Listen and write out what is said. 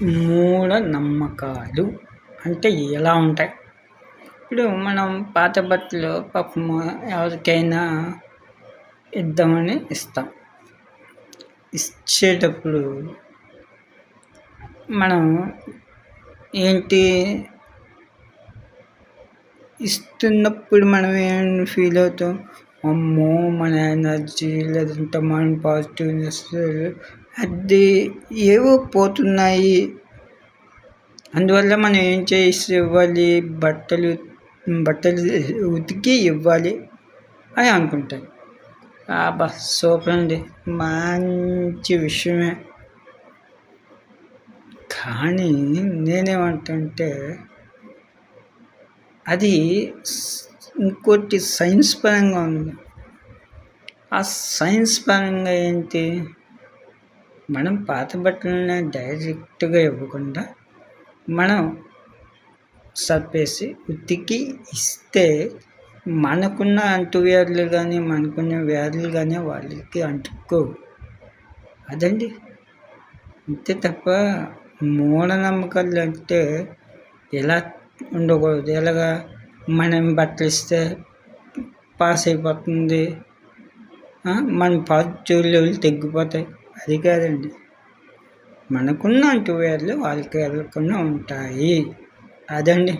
మూఢనమ్మకాలు అంటే ఎలా ఉంటాయి? ఇప్పుడు మనం పాత బట్టలు పాపం ఎవరికైనా ఇద్దామని ఇస్తాం. ఇచ్చేటప్పుడు మనం ఏంటి ఇస్తున్నప్పుడు మనం ఏం ఫీల్ అవుతాం? అమ్మో! మన ఎనర్జీ లేదంటే మన పాజిటివ్‌నెస్ అది ఏవో పోతున్నాయి. అందువల్ల మనం ఏం చేసి ఇవ్వాలి? బట్టలు ఉతికి ఇవ్వాలి అని అనుకుంటాం. అబ్బా! సూపర్ అండి. మంచి విషయమే. కానీ నేనేమంటానంటే అది ఇంకోటి సైన్స్ పరంగా ఉంది. ఆ సైన్స్ పరంగా ఏంటి? మనం పాత బట్టలని డైరెక్ట్‌గా ఇవ్వకుండా మనం సర్పేసి ఉతికి ఇస్తే మనకున్న అంటువ్యాధులు కానీ మనకున్న వ్యాధులు కానీ వాళ్ళకి అంటుకోవు. అదండి. అంతే తప్ప మూఢనమ్మకాలు అంటే ఎలా ఉండకూడదు. ఎలాగా మనం బట్టలు ఇస్తే పాస్ అయిపోతుంది, మన పాజిటివ్ లెవెల్ తగ్గిపోతాయి. అది కాదండి. మనకున్న అంటువ్యాధులు వాళ్ళకి వెళ్ళకుండా ఉంటాయి. అదండి.